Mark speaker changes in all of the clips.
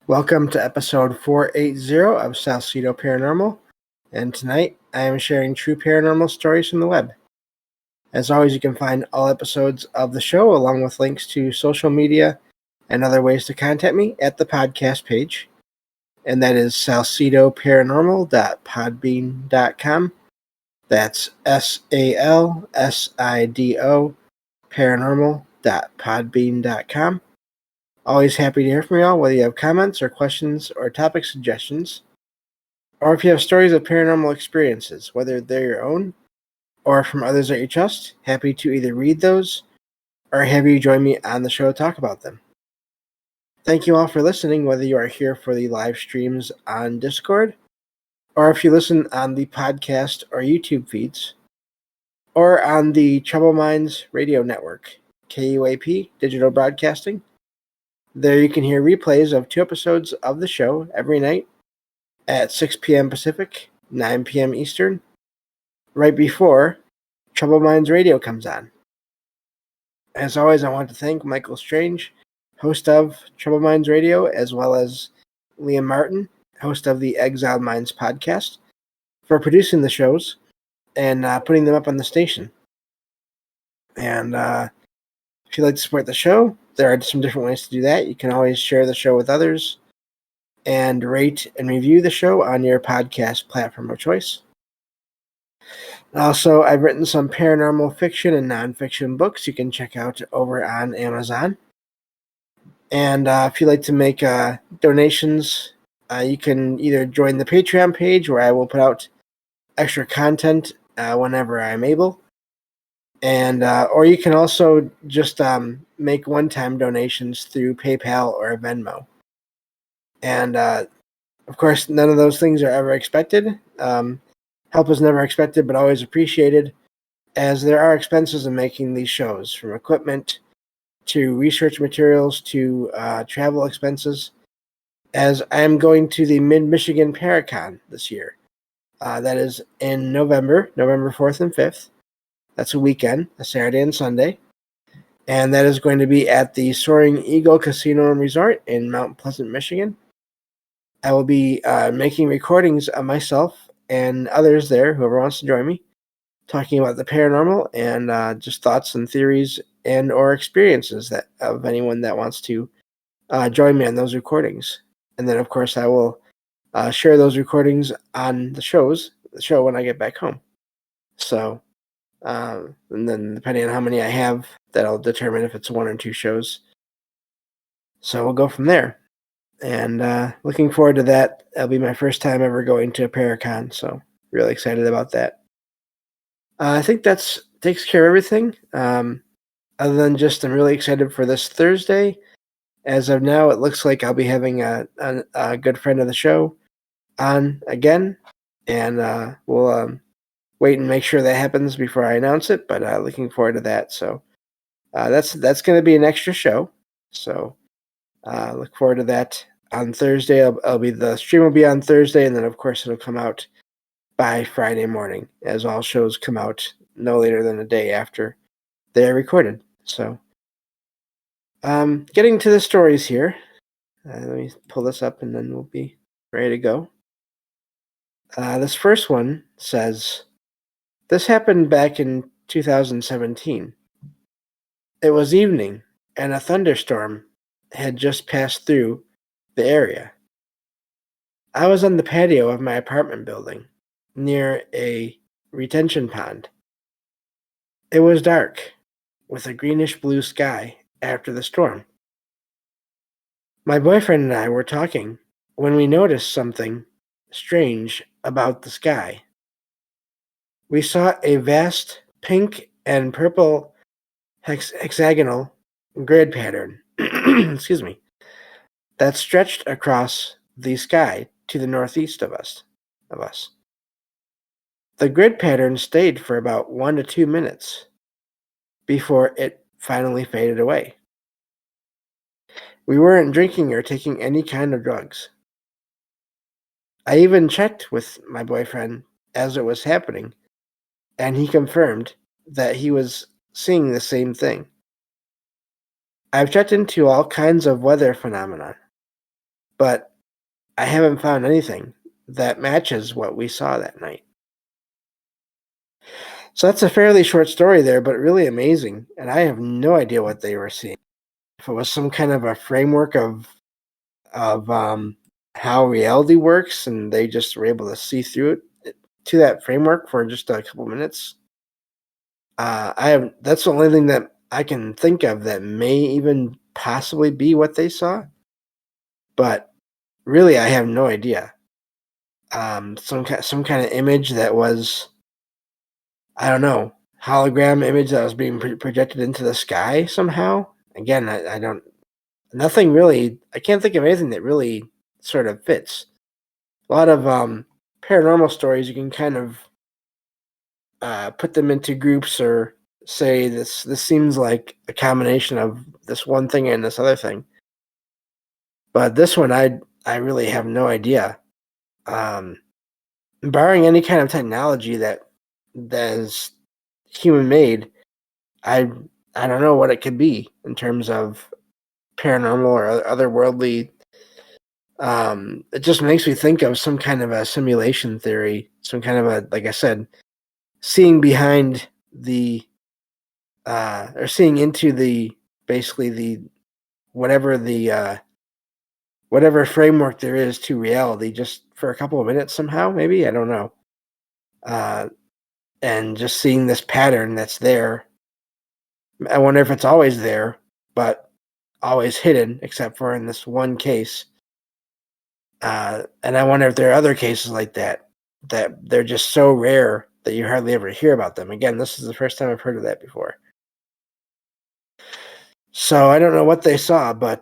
Speaker 1: Welcome to episode 480 of Salcedo Paranormal, and tonight I am sharing true paranormal stories from the web. As always, you can find all episodes of the show along with links to social media and other ways to contact me at the podcast page, and that is salcedoparanormal.podbean.com. That's SALSIDO paranormal.podbean.com. Always happy to hear from y'all, whether you have comments or questions or topic suggestions, or if you have stories of paranormal experiences, whether they're your own or from others that you trust. Happy to either read those or have you join me on the show to talk about them. Thank you all for listening, whether you are here for the live streams on Discord, or if you listen on the podcast or YouTube feeds, or on the Trouble Minds Radio Network, KUAP Digital Broadcasting. There you can hear replays of 2 episodes of the show every night at 6 p.m. Pacific, 9 p.m. Eastern, right before Trouble Minds Radio comes on. As always, I want to thank Michael Strange, host of Trouble Minds Radio, as well as Liam Martin, host of the Exiled Minds podcast, for producing the shows and putting them up on the station. And if you'd like to support the show, there are some different ways to do that. You can always share the show with others and rate and review the show on your podcast platform of choice. Also, I've written some paranormal fiction and nonfiction books you can check out over on Amazon. And if you'd like to make donations, you can either join the Patreon page, where I will put out extra content whenever I'm able. And or you can also just make one-time donations through PayPal or Venmo. And of course, none of those things are ever expected. Help is never expected, but always appreciated, as there are expenses in making these shows, from equipment to research materials to travel expenses, as I am going to the Mid-Michigan Paracon this year. That is in November 4th and 5th. That's a weekend, a Saturday and Sunday. And that is going to be at the Soaring Eagle Casino and Resort in Mount Pleasant, Michigan. I will be making recordings of myself and others there, whoever wants to join me, talking about the paranormal and just thoughts and theories and or experiences that of anyone that wants to join me on those recordings. And then, of course, I will share those recordings on the show when I get back home. So... and then depending on how many I have, that'll determine if it's 1 or 2 shows. So we'll go from there. And looking forward to that. That'll be my first time ever going to a Paracon, so really excited about that. I think that takes care of everything. Other than just I'm really excited for this Thursday. As of now, it looks like I'll be having a good friend of the show on again. And we'll... wait and make sure that happens before I announce it, but looking forward to that. So that's going to be an extra show. So look forward to that on Thursday. The stream will be on Thursday, and then of course it'll come out by Friday morning, as all shows come out no later than a day after they are recorded. So getting to the stories here. Let me pull this up, and then we'll be ready to go. This first one says, this happened back in 2017. It was evening, and a thunderstorm had just passed through the area. I was on the patio of my apartment building, near a retention pond. It was dark, with a greenish-blue sky after the storm. My boyfriend and I were talking when we noticed something strange about the sky. We saw a vast pink and purple hexagonal grid pattern excuse me, that stretched across the sky to the northeast of us. The grid pattern stayed for about 1 to 2 minutes before it finally faded away. We weren't drinking or taking any kind of drugs. I even checked with my boyfriend as it was happening, and he confirmed that he was seeing the same thing. I've checked into all kinds of weather phenomena, but I haven't found anything that matches what we saw that night. So that's a fairly short story there, but really amazing. And I have no idea what they were seeing. If it was some kind of a framework of how reality works, and they just were able to see through it to that framework for just a couple minutes. I have That's the only thing that I can think of that may even possibly be what they saw. But really, I have no idea. Some kind of image that was, I don't know, hologram image that was being projected into the sky somehow. Again, I don't, nothing really, I can't think of anything that really sort of fits. A lot of paranormal stories, you can kind of put them into groups or say this seems like a combination of this one thing and this other thing. But this one, I really have no idea. Um, Barring any kind of technology that is human made, I I don't know what it could be in terms of paranormal or otherworldly. It just makes me think of some kind of a simulation theory, some kind of a, like I said, seeing behind the or seeing into the, basically the, whatever the whatever framework there is to reality, just for a couple of minutes somehow, maybe, I don't know. Uh, and just seeing this pattern that's there. I wonder if it's always there, but always hidden, except for in this one case. And I wonder if there are other cases like that, that they're just so rare that you hardly ever hear about them. Again, this is the first time I've heard of that before. So I don't know what they saw, but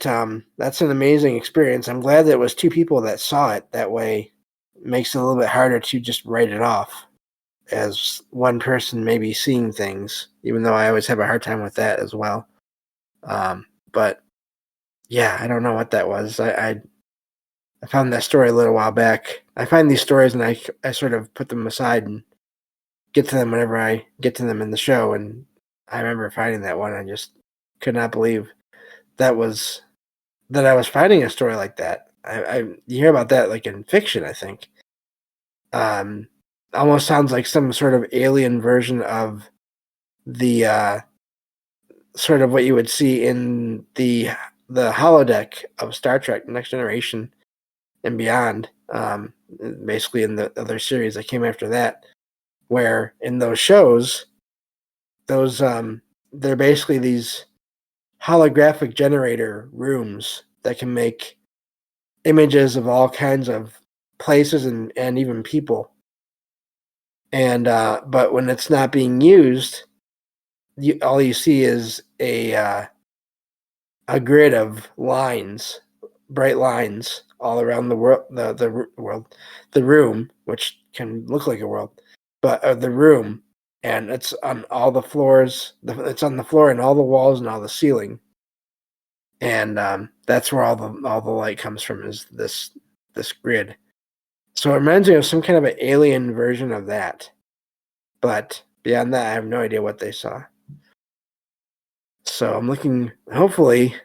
Speaker 1: that's an amazing experience. I'm glad that it was two people that saw it. That way, it makes it a little bit harder to just write it off as one person maybe seeing things, even though I always have a hard time with that as well. But yeah, I don't know what that was. I found that story a little while back. I find these stories and I sort of put them aside and get to them whenever I get to them in the show. And I remember finding that one. I just could not believe that I was finding a story like that. You hear about that like in fiction, I think. Um, Almost sounds like some sort of alien version of the sort of what you would see in the holodeck of Star Trek: Next Generation and beyond. Basically, in the other series that came after that, where in those shows, those they're basically these holographic generator rooms that can make images of all kinds of places and even people. And but when it's not being used, all you see is a grid of lines, bright lines all around the world, the room, which can look like a world, but the room, and it's on all the floors. It's on the floor and all the walls and all the ceiling, and that's where all the light comes from, is this grid. So it reminds me of some kind of an alien version of that, but beyond that, I have no idea what they saw. So I'm looking. Hopefully,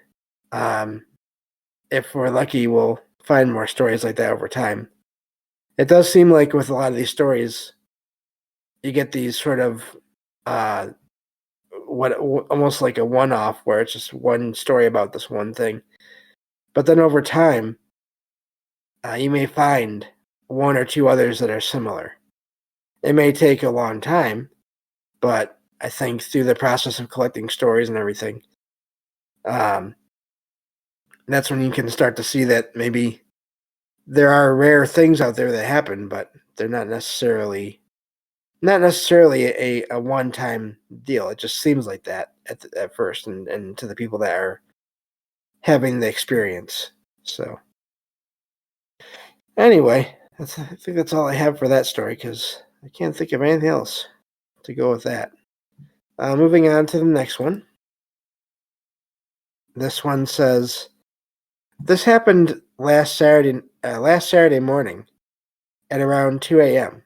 Speaker 1: um, if we're lucky, we'll find more stories like that over time. It does seem like with a lot of these stories, you get these sort of uh, what almost like a one-off, where it's just one story about this one thing. But then over time, you may find one or two others that are similar. It may take a long time, but I think through the process of collecting stories and everything, um, that's when you can start to see that maybe there are rare things out there that happen, but they're not necessarily a one-time deal. It just seems like that at first, and to the people that are having the experience. So anyway, I think that's all I have for that story, because I can't think of anything else to go with that. Moving on to the next one. This one says, "This happened last Saturday morning at around 2 a.m.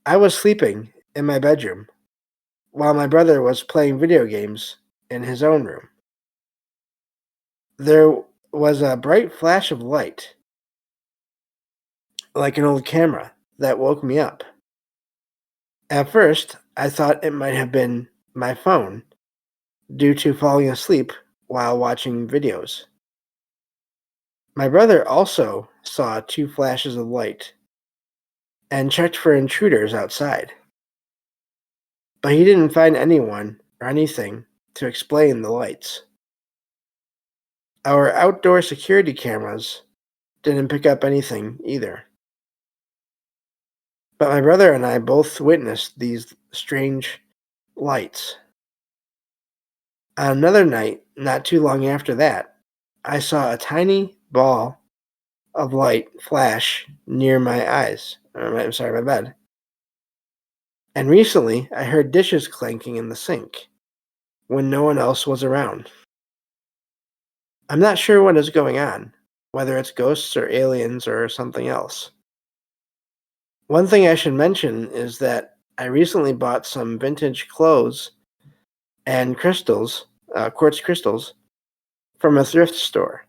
Speaker 1: I was sleeping in my bedroom while my brother was playing video games in his own room. There was a bright flash of light, like an old camera, that woke me up. At first, I thought it might have been my phone due to falling asleep while watching videos. My brother also saw two flashes of light and checked for intruders outside, but he didn't find anyone or anything to explain the lights. Our outdoor security cameras didn't pick up anything either. But my brother and I both witnessed these strange lights. On another night, not too long after that, I saw a tiny ball of light flash near my eyes. I'm sorry, my bed. And recently, I heard dishes clanking in the sink when no one else was around. I'm not sure what is going on, whether it's ghosts or aliens or something else. One thing I should mention is that I recently bought some vintage clothes and crystals, quartz crystals, from a thrift store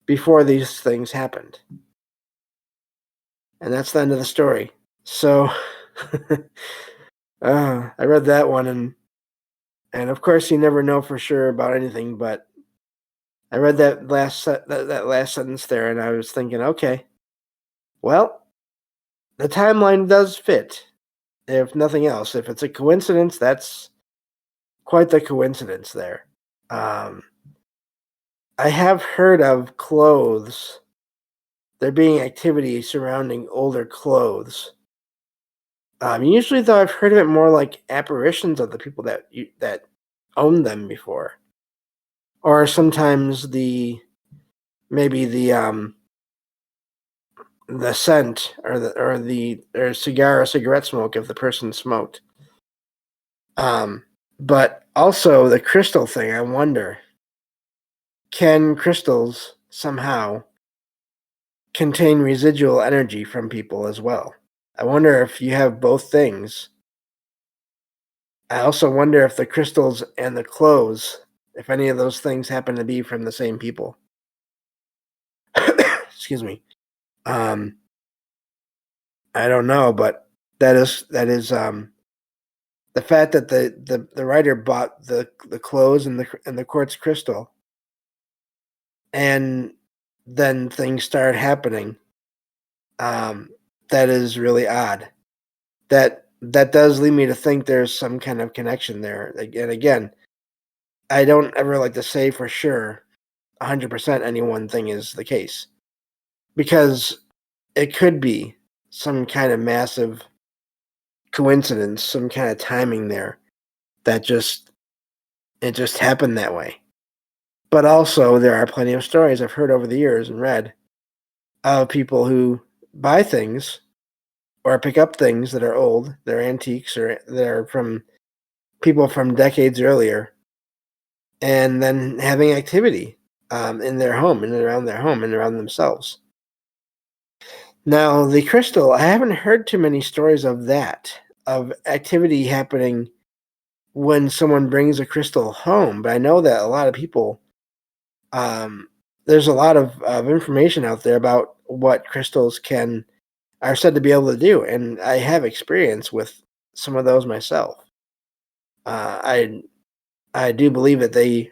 Speaker 1: before these things happened. And that's the end of the story. So I read that one, and of course you never know for sure about anything, but I read that that last sentence there, and I was thinking, okay, well, the timeline does fit. If nothing else, if it's a coincidence, that's quite the coincidence there. Um, I have heard of clothes, there being activity surrounding older clothes. Usually, though, I've heard of it more like apparitions of the people that owned them before, or sometimes maybe the scent or cigar or cigarette smoke if the person smoked. But also the crystal thing. I wonder, can crystals somehow contain residual energy from people as well? I wonder if you have both things. I also wonder if the crystals and the clothes, if any of those things happen to be from the same people. Excuse me. Um, I don't know, but that is the fact that the writer bought the clothes and the quartz crystal, and then things started happening. Um, that is really odd. That does lead me to think there's some kind of connection there. And again, I don't ever like to say for sure 100% any one thing is the case, because it could be some kind of massive coincidence, some kind of timing there that it just happened that way. But also there are plenty of stories I've heard over the years and read of people who buy things or pick up things that are old, they're antiques or they're from people from decades earlier, and then having activity in their home and around their home and around themselves. Now, the crystal, I haven't heard too many stories of that, of activity happening when someone brings a crystal home, but I know that a lot of people, um, there's a lot of information out there about what crystals are said to be able to do, and I have experience with some of those myself. I do believe that they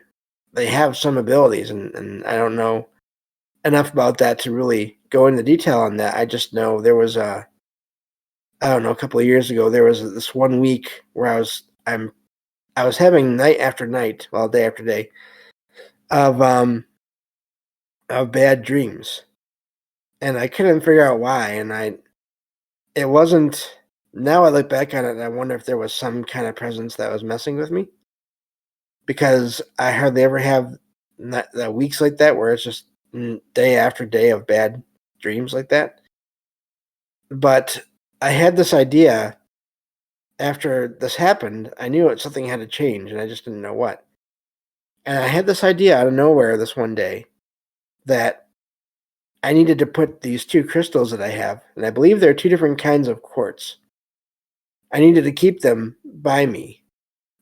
Speaker 1: have some abilities, and I don't know enough about that to really go into detail on that. I just know there was I don't know, a couple of years ago, there was this one week where I was having night after night, well, day after day, of of bad dreams, and I couldn't figure out why. And it wasn't. Now I look back on it, and I wonder if there was some kind of presence that was messing with me, because I hardly ever have weeks like that where it's just day after day of bad dreams like that. But I had this idea after this happened. I knew something had to change, and I just didn't know what. And I had this idea out of nowhere this one day that I needed to put these two crystals that I have, and I believe there are two different kinds of quartz. I needed to keep them by me,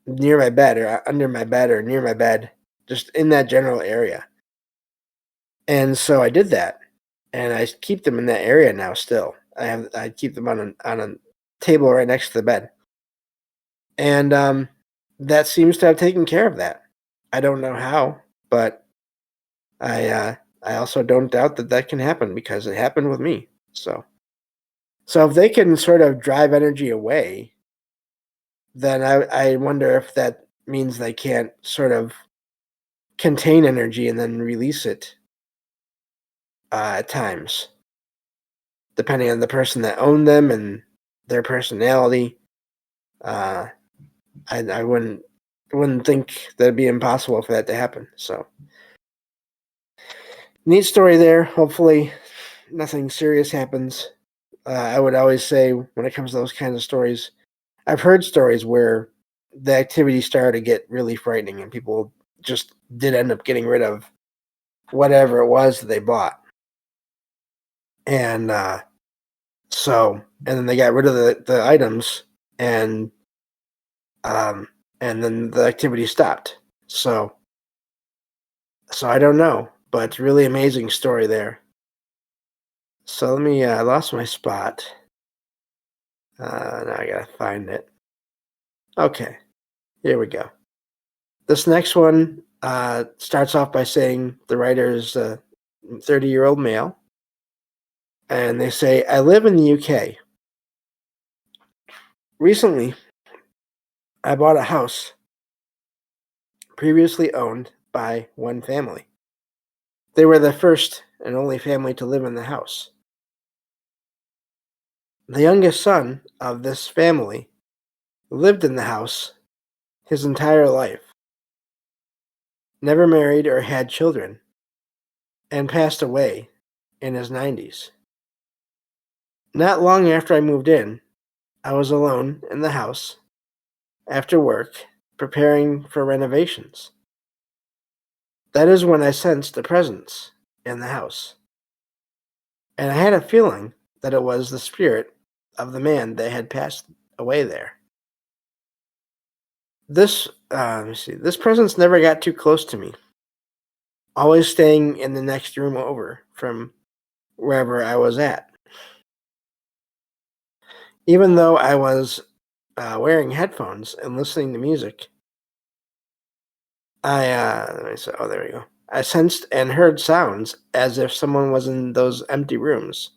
Speaker 1: near my bed, or under my bed, or near my bed, just in that general area. And so I did that, and I keep them in that area now. Still, I keep them on a table right next to the bed, and that seems to have taken care of that. I don't know how, but I also don't doubt that that can happen because it happened with me. So if they can sort of drive energy away, then I wonder if that means they can't sort of contain energy and then release it at times, depending on the person that owned them and their personality. Uh, I wouldn't think that'd be impossible for that to happen. So neat story there. Hopefully, nothing serious happens. I would always say when it comes to those kinds of stories, I've heard stories where the activity started to get really frightening and people just did end up getting rid of whatever it was that they bought. And and then they got rid of the items and um, and then the activity stopped. So I don't know, but really amazing story there. So let me, I lost my spot. Now I gotta find it. Okay, here we go. This next one starts off by saying the writer is a 30-year-old male, and they say, I live in the UK. Recently, I bought a house previously owned by one family. They were the first and only family to live in the house. The youngest son of this family lived in the house his entire life, never married or had children, and passed away in his 90s. Not long after I moved in, I was alone in the house after work preparing for renovations. That is when I sensed a presence in the house, and I had a feeling that it was the spirit of the man that had passed away there. Let me see. This presence never got too close to me, always staying in the next room over from wherever I was at. Even though I was wearing headphones and listening to music, oh, there we go. I sensed and heard sounds as if someone was in those empty rooms.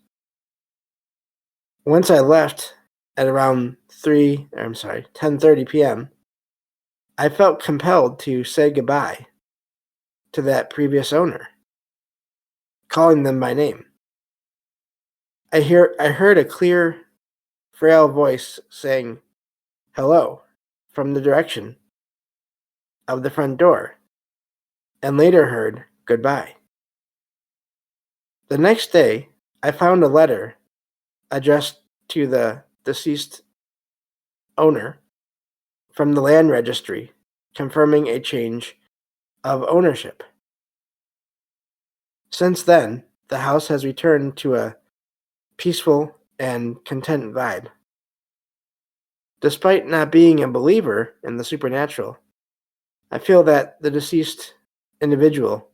Speaker 1: Once I left at around 10:30 p.m., I felt compelled to say goodbye to that previous owner, calling them by name. I heard a clear, frail voice saying hello from the direction of the front door, and later heard goodbye. The next day, I found a letter addressed to the deceased owner from the land registry confirming a change of ownership. Since then, the house has returned to a peaceful and content vibe. Despite not being a believer in the supernatural, I feel that the deceased individual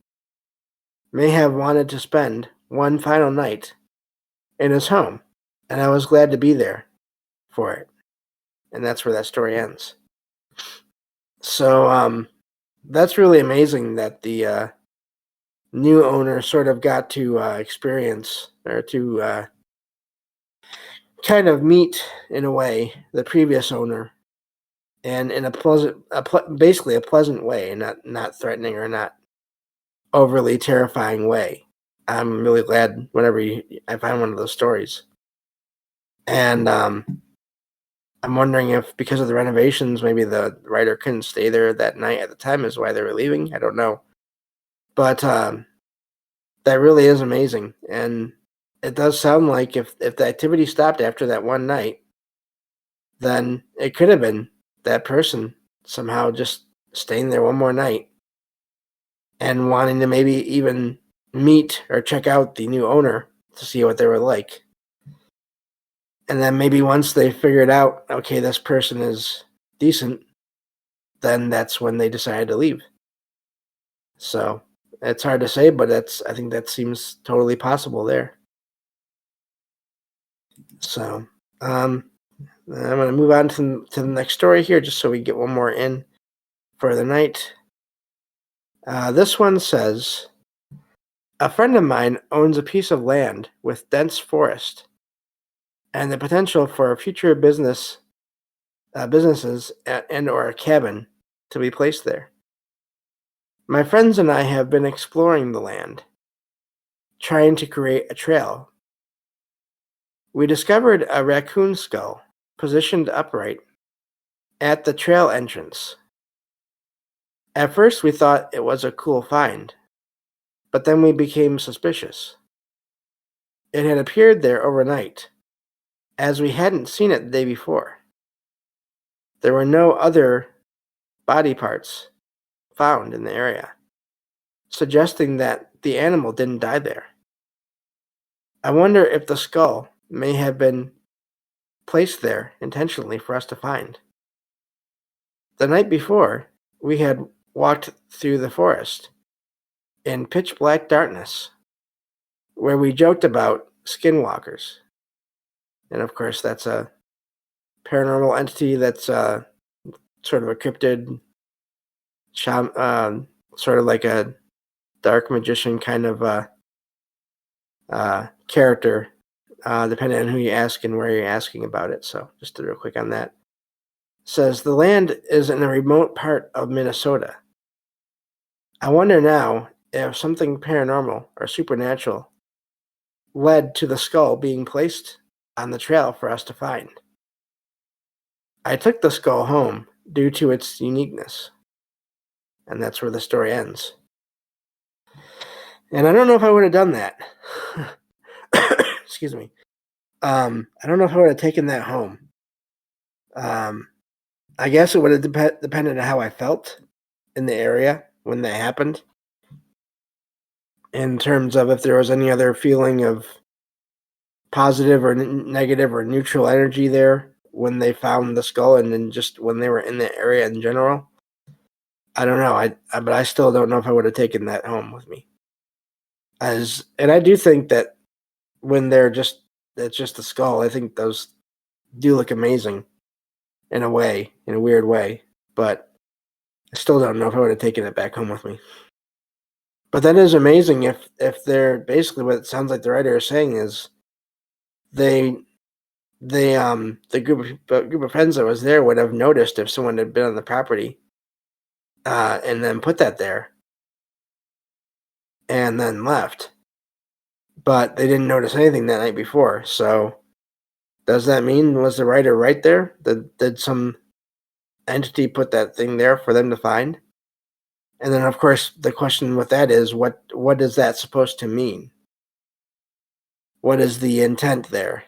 Speaker 1: may have wanted to spend one final night in his home, and I was glad to be there for it. And that's where that story ends. So that's really amazing that the new owner sort of got to experience or to kind of meet in a way the previous owner, and in basically a pleasant way, not threatening or not overly terrifying way. I'm really glad whenever I find one of those stories, and I'm wondering if because of the renovations, maybe the writer couldn't stay there that night at the time is why they were leaving. I don't know, but that really is amazing, and it does sound like if the activity stopped after that one night, then it could have been that person somehow just staying there one more night and wanting to maybe even meet or check out the new owner to see what they were like. And then maybe once they figured out, okay, this person is decent, then that's when they decided to leave. So it's hard to say, but I think that seems totally possible there. So, I'm going to move on to the next story here, just so we get one more in for the night. This one says, a friend of mine owns a piece of land with dense forest and the potential for future businesses and or a cabin to be placed there. My friends and I have been exploring the land, trying to create a trail. We discovered a raccoon skull positioned upright at the trail entrance. At first, we thought it was a cool find, but then we became suspicious. It had appeared there overnight, as we hadn't seen it the day before. There were no other body parts found in the area, suggesting that the animal didn't die there. I wonder if the skull may have been placed there intentionally for us to find. The night before, we had walked through the forest in pitch black darkness, where we joked about skinwalkers. And of course, that's a paranormal entity that's sort of a cryptid, sort of like a dark magician kind of character, depending on who you ask and where you're asking about it. So just real quick on that. It says, the land is in a remote part of Minnesota. I wonder now if something paranormal or supernatural led to the skull being placed on the trail for us to find. I took the skull home due to its uniqueness. And that's where the story ends. And I don't know if I would have done that. Excuse me. I don't know if I would have taken that home. I guess it would have depended on how I felt in the area when that happened. In terms of if there was any other feeling of positive or negative or neutral energy there when they found the skull, and then just when they were in the area in general. I don't know. But I still don't know if I would have taken that home with me. And I do think that when it's just a skull, I think those do look amazing in a weird way. But I still don't know if I would have taken it back home with me. But that is amazing if they're basically, what it sounds like the writer is saying is the group of friends that was there would have noticed if someone had been on the property and then put that there and then left. But they didn't notice anything that night before. So does that mean, was the writer right there? Did some entity put that thing there for them to find? And then, of course, the question with that is, what is that supposed to mean? What is the intent there?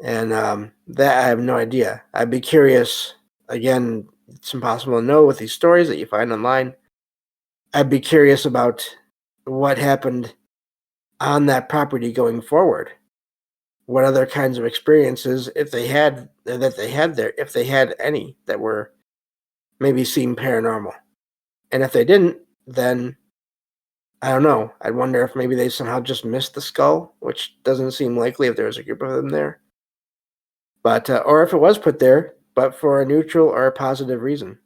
Speaker 1: And that I have no idea. I'd be curious. Again, it's impossible to know with these stories that you find online. I'd be curious about what happened on that property going forward. What other kinds of experiences, if they had there, if they had any that were maybe seemed paranormal. And if they didn't, then I don't know. I wonder if maybe they somehow just missed the skull, which doesn't seem likely if there was a group of them there. But or if it was put there, but for a neutral or a positive reason.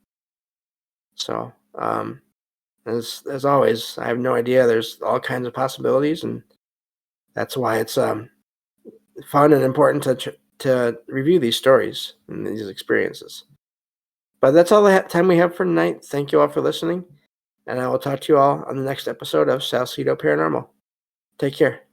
Speaker 1: So, as always, I have no idea. There's all kinds of possibilities, and that's why it's fun and important to review these stories and these experiences. But that's all the time we have for tonight. Thank you all for listening, and I will talk to you all on the next episode of Salcedo Paranormal. Take care.